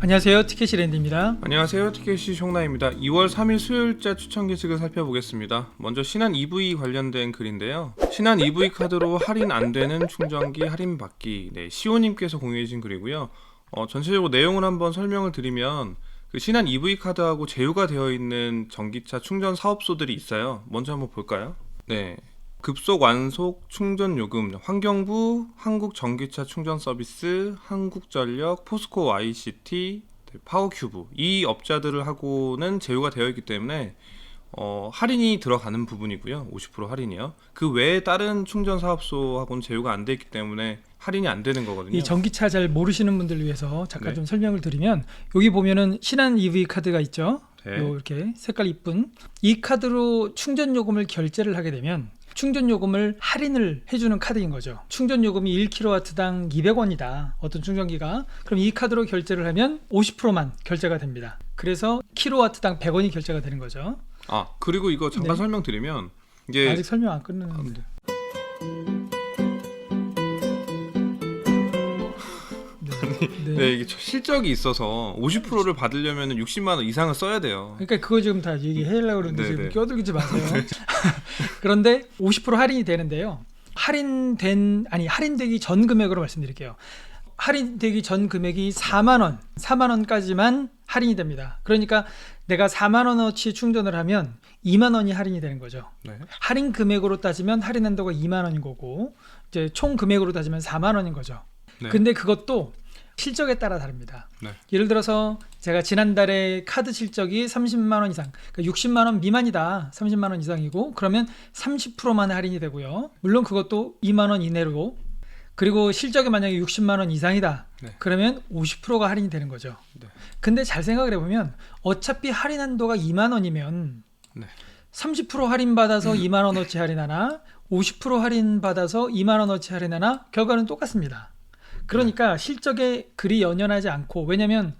안녕하세요, 티켓이 랜디입니다. 안녕하세요, 티켓이 송나입니다. 2월 3일 수요일자 추천 계획을 살펴보겠습니다. 먼저 신한 EV 관련된 글인데요. 신한 EV 카드로 할인 안되는 충전기 할인받기, 시오님께서 공유해주신 글이고요. 전체적으로 내용을 한번 설명을 드리면 그 신한 EV 카드하고 제휴가 되어 있는 전기차 충전 사업소들이 있어요. 먼저 한번 볼까요? 네. 급속 완속 충전 요금, 환경부, 한국전기차 충전 서비스, 한국전력, 포스코 ICT, 파워큐브, 이 업자들을 하고는 제휴가 되어 있기 때문에 할인이 들어가는 부분이고요. 50% 할인이요. 그 외에 다른 충전 사업소하고는 제휴가 안 돼 있기 때문에 할인이 안 되는 거거든요. 이 전기차 잘 모르시는 분들 위해서 잠깐 네. 좀 설명을 드리면, 여기 보면은 신한 EV 카드가 있죠. 네. 요 이렇게 색깔 이쁜 이 카드로 충전 요금을 결제를 하게 되면 충전 요금을 할인을 해주는 카드인 거죠. 충전 요금이 1kW당 200원이다. 어떤 충전기가. 그럼 이 카드로 결제를 하면 50%만 결제가 됩니다. 그래서 kW당 100원이 결제가 되는 거죠. 그리고 이거 잠깐 네. 설명드리면 이게 아직 설명 안 끝났는데. 네, 이게 실적이 있어서 50%를 받으려면 60만 원 이상을 써야 돼요. 그러니까 그거 지금 다 얘기하려고 그러는데 네, 지금 네. 끼어들지 마세요. 그런데 50% 할인이 되는데요. 할인되기 전 금액으로 말씀드릴게요. 할인되기 전 금액이 4만 원, 4만 원까지만 할인이 됩니다. 그러니까 내가 4만 원어치 충전을 하면 2만 원이 할인이 되는 거죠. 네. 할인 금액으로 따지면 할인 한도가 2만 원인 거고, 이제 총 금액으로 따지면 4만 원인 거죠. 네. 근데 그것도 실적에 따라 다릅니다. 네. 예를 들어서 제가 지난달에 카드 실적이 30만 원 이상, 그러니까 60만 원 미만이다. 30만 원 이상이고, 그러면 30%만 할인이 되고요. 물론 그것도 2만 원 이내로. 그리고 실적이 만약에 60만 원 이상이다. 네. 그러면 50%가 할인이 되는 거죠. 네. 근데 잘 생각을 해보면 어차피 할인 한도가 2만 원이면 네. 30% 할인받아서 2만 원어치 할인하나 50% 할인받아서 2만 원어치 할인하나 결과는 똑같습니다. 그러니까 실적에 그리 연연하지 않고, 왜냐면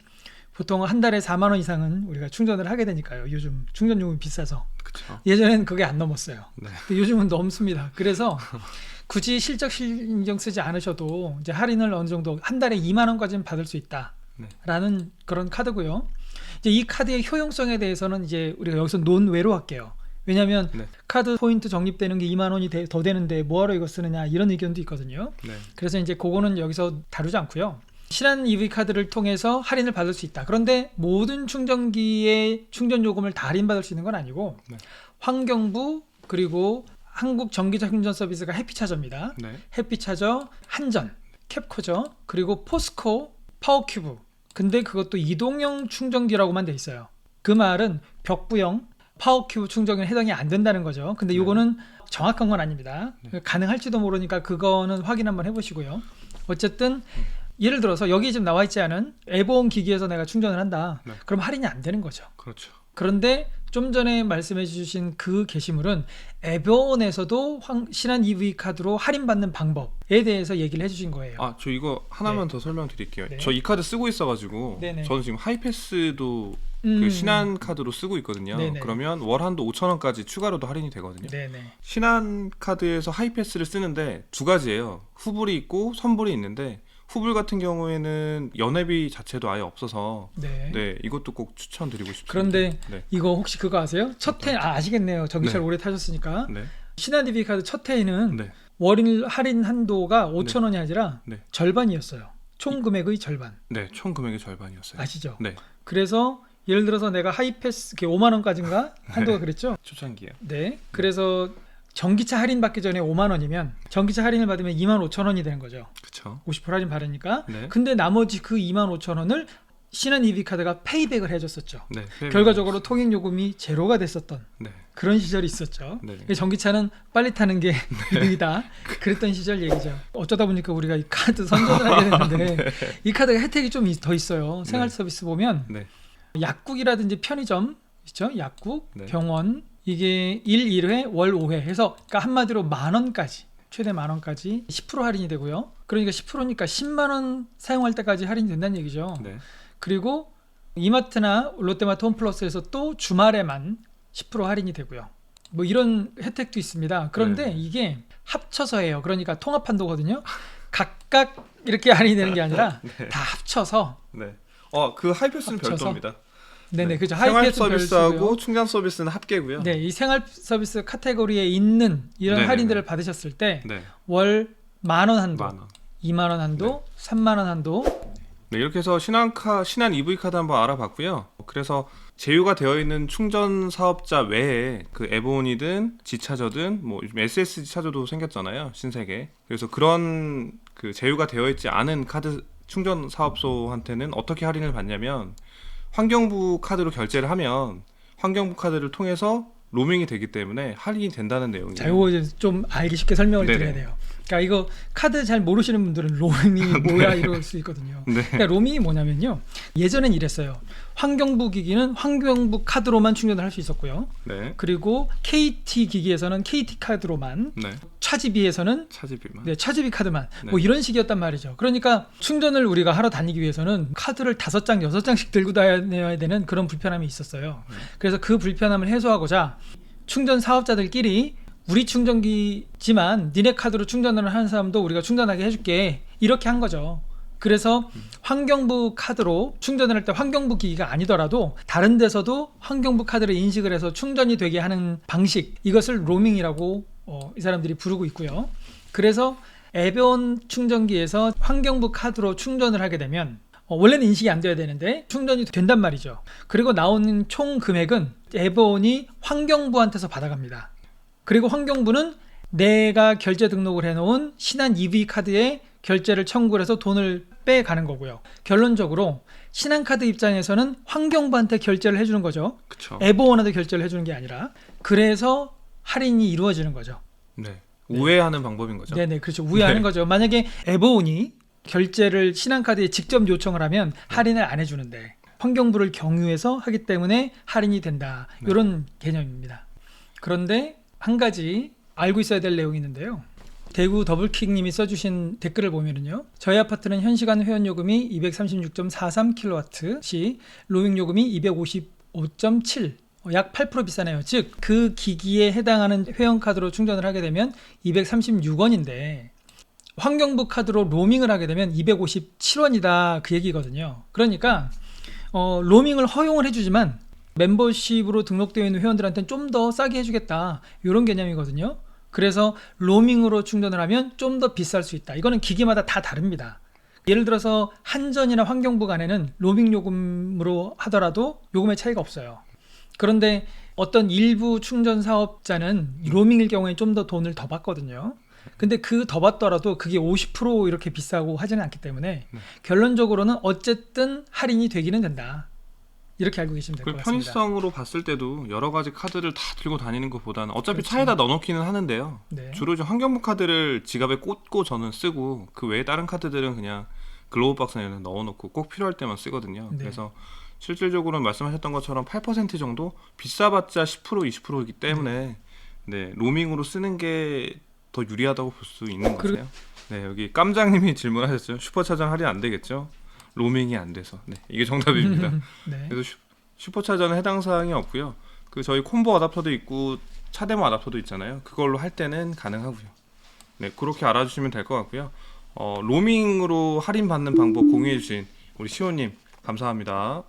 보통 한 달에 4만 원 이상은 우리가 충전을 하게 되니까요. 요즘 충전 요금이 비싸서. 그쵸. 예전에는 그게 안 넘었어요. 네. 근데 요즘은 넘습니다. 그래서 굳이 실적 신경 쓰지 않으셔도 이제 할인을 어느 정도 한 달에 2만 원까지는 받을 수 있다라는 그런 카드고요. 이제 이 카드의 효용성에 대해서는 이제 우리가 여기서 논외로 할게요. 왜냐하면 네. 카드 포인트 적립되는 게 2만 원이 더 되는데 뭐하러 이거 쓰느냐, 이런 의견도 있거든요. 네. 그래서 이제 그거는 여기서 다루지 않고요. 신한 EV 카드를 통해서 할인을 받을 수 있다. 그런데 모든 충전기의 충전 요금을 다 할인받을 수 있는 건 아니고, 네. 환경부, 그리고 한국 전기차 충전 서비스가 해피차저입니다. 네. 해피차저, 한전, 캡코저, 그리고 포스코, 파워큐브. 근데 그것도 이동형 충전기라고만 돼 있어요. 그 말은 벽부형 파워큐브 충전기는 해당이 안 된다는 거죠. 근데 이거는 정확한 건 아닙니다. 가능할지도 모르니까 그거는 확인 한번 해보시고요. 어쨌든 예를 들어서 여기 지금 나와 있지 않은 에버온 기기에서 내가 충전을 한다. 네. 그럼 할인이 안 되는 거죠. 그렇죠. 그런데 좀 전에 말씀해 주신 그 게시물은 에버온에서도 신한 EV 카드로 할인받는 방법에 대해서 얘기를 해주신 거예요. 저 이거 하나만 더 설명드릴게요. 네. 저 이 카드 쓰고 있어가지고 네네. 저는 지금 하이패스도 그 신한 카드로 쓰고 있거든요. 네네. 그러면 월 한도 5,000원까지 추가로도 할인이 되거든요. 네네. 신한 카드에서 하이패스를 쓰는데 두 가지예요. 후불이 있고 선불이 있는데, 후불 같은 경우에는 연회비 자체도 아예 없어서 네. 이것도 꼭 추천드리고 싶습니다. 그런데 네. 이거 혹시 그거 아세요? 첫 해, 아시겠네요. 전기차를 네. 오래 타셨으니까. 네. 신한 EV 카드 첫 해에는 네. 월일 할인 한도가 5,000원이 아니라 네. 절반이었어요. 총 금액의 절반. 네, 총 금액의 절반이었어요. 아시죠? 네. 그래서 예를 들어서 내가 하이패스 5만 원까지인가 한도가 그랬죠? 초창기에. 네. 그래서 전기차 할인 받기 전에 5만 원이면 전기차 할인을 받으면 2만 5천 원이 되는 거죠. 그렇죠. 50% 할인 받으니까. 네. 근데 나머지 그 2만 5천 원을 신한 EV 카드가 페이백을 해줬었죠. 네. 결과적으로 통행 요금이 제로가 됐었던 네. 그런 시절이 있었죠. 네. 전기차는 빨리 타는 게 이득이다. 그랬던 시절 얘기죠. 어쩌다 보니까 우리가 이 카드 선전을 하게 됐는데 이 카드가 혜택이 좀 더 있어요. 생활 서비스 보면 네. 약국이라든지 편의점 있죠? 약국, 네. 병원, 이게 1회, 월 5회 해서, 그러니까 한마디로 만 원까지, 최대 만 원까지 10% 할인이 되고요. 그러니까 10%니까 10만 원 사용할 때까지 할인이 된다는 얘기죠. 네. 그리고 이마트나 롯데마트 홈플러스에서 또 주말에만 10% 할인이 되고요. 뭐 이런 혜택도 있습니다. 그런데 네. 이게 합쳐서 해요. 그러니까 통합한도거든요. 각각 이렇게 할인이 되는 게 아니라 네. 다 합쳐서. 네. 그 하이패스는 합쳐서? 별도입니다. 네네, 그죠. 생활 하이패스 서비스하고 별도고요. 충전 서비스는 합계고요. 네, 이 생활 서비스 카테고리에 있는 이런 네네네. 할인들을 받으셨을 때 네, 월 10,000원 한도, 10,000원. 20,000원 한도, 30,000원 한도. 네, 이렇게 해서 신한 EV 카드 한번 알아봤고요. 그래서 제휴가 되어 있는 충전 사업자 외에 그 에보온이든 지차저든 뭐 요즘 SSD 차저도 생겼잖아요, 신세계. 그래서 그런 그 제휴가 되어 있지 않은 카드 충전 사업소한테는 어떻게 할인을 받냐면 환경부 카드로 결제를 하면 환경부 카드를 통해서 로밍이 되기 때문에 할인이 된다는 내용이에요. 자, 이거 이제 좀 알기 쉽게 설명을 네네. 드려야 돼요. 그러니까 이거 카드 잘 모르시는 분들은 로밍이 뭐야 이럴 수 있거든요. 네. 그러니까 로밍이 뭐냐면요. 예전엔 이랬어요. 환경부 기기는 환경부 카드로만 충전을 할 수 있었고요. 네. 그리고 KT 기기에서는 KT 카드로만, 네. 차지비에서는 차지비만. 네, 차지비 카드만. 네. 뭐 이런 식이었단 말이죠. 그러니까 충전을 우리가 하러 다니기 위해서는 카드를 5장, 6장씩 들고 다녀야 되는 그런 불편함이 있었어요. 그래서 그 불편함을 해소하고자 충전 사업자들끼리 우리 충전기지만 니네 카드로 충전을 하는 사람도 우리가 충전하게 해줄게, 이렇게 한 거죠. 그래서 환경부 카드로 충전을 할 때 환경부 기기가 아니더라도 다른 데서도 환경부 카드를 인식을 해서 충전이 되게 하는 방식, 이것을 로밍이라고 이 사람들이 부르고 있고요. 그래서 에베온 충전기에서 환경부 카드로 충전을 하게 되면 원래는 인식이 안 돼야 되는데 충전이 된단 말이죠. 그리고 나오는 총 금액은 에베온이 환경부한테서 받아갑니다. 그리고 환경부는 내가 결제 등록을 해놓은 신한 EV 카드에 결제를 청구를 해서 돈을 빼가는 거고요. 결론적으로 신한카드 입장에서는 환경부한테 결제를 해주는 거죠. 그렇죠. 에버원한테 결제를 해주는 게 아니라. 그래서 할인이 이루어지는 거죠. 네. 우회하는 방법인 거죠. 네네, 그렇죠. 우회하는 네. 거죠. 만약에 에버원이 결제를 신한카드에 직접 요청을 하면 할인을 안 해주는데 환경부를 경유해서 하기 때문에 할인이 된다. 네. 이런 개념입니다. 그런데 한 가지 알고 있어야 될 내용이 있는데요. 대구 더블킥님이 써주신 댓글을 보면은요, 저희 아파트는 현시간 회원 요금이 236.43kW 시 로밍 요금이 255.7, 약 8% 비싸네요. 즉 그 기기에 해당하는 회원 카드로 충전을 하게 되면 236원인데 환경부 카드로 로밍을 하게 되면 257원이다, 그 얘기거든요. 그러니까 로밍을 허용을 해주지만 멤버십으로 등록되어 있는 회원들한테는 좀 더 싸게 해주겠다, 이런 개념이거든요. 그래서 로밍으로 충전을 하면 좀 더 비쌀 수 있다. 이거는 기기마다 다 다릅니다. 예를 들어서 한전이나 환경부 간에는 로밍 요금으로 하더라도 요금의 차이가 없어요. 그런데 어떤 일부 충전 사업자는 로밍일 경우에 좀 더 돈을 더 받거든요. 근데 그 더 받더라도 그게 50% 이렇게 비싸고 하지는 않기 때문에 결론적으로는 어쨌든 할인이 되기는 된다. 이렇게 알고 계시면 될 것 그 같습니다. 편의성으로 봤을 때도 여러 가지 카드를 다 들고 다니는 것보다는 어차피 그렇죠. 차에다 넣어놓기는 하는데요. 네. 주로 이제 환경부 카드를 지갑에 꽂고 저는 쓰고 그 외에 다른 카드들은 그냥 글로브 박스에 넣어놓고 꼭 필요할 때만 쓰거든요. 네. 그래서 실질적으로는 말씀하셨던 것처럼 8% 정도 비싸봤자 10% 20%이기 때문에 네, 로밍으로 쓰는 게 더 유리하다고 볼 수 있는 것 같아요. 네, 여기 깜장님이 질문하셨죠. 슈퍼차전 할인 안 되겠죠? 로밍이 안 돼서. 네, 이게 정답입니다. 네. 그래서 슈퍼차저는 해당 사항이 없고요. 그 저희 콤보 어답터도 있고 차데모 어답터도 있잖아요. 그걸로 할 때는 가능하고요. 네, 그렇게 알아주시면 될 것 같고요. 로밍으로 할인 받는 방법 공유해주신 우리 시호님 감사합니다.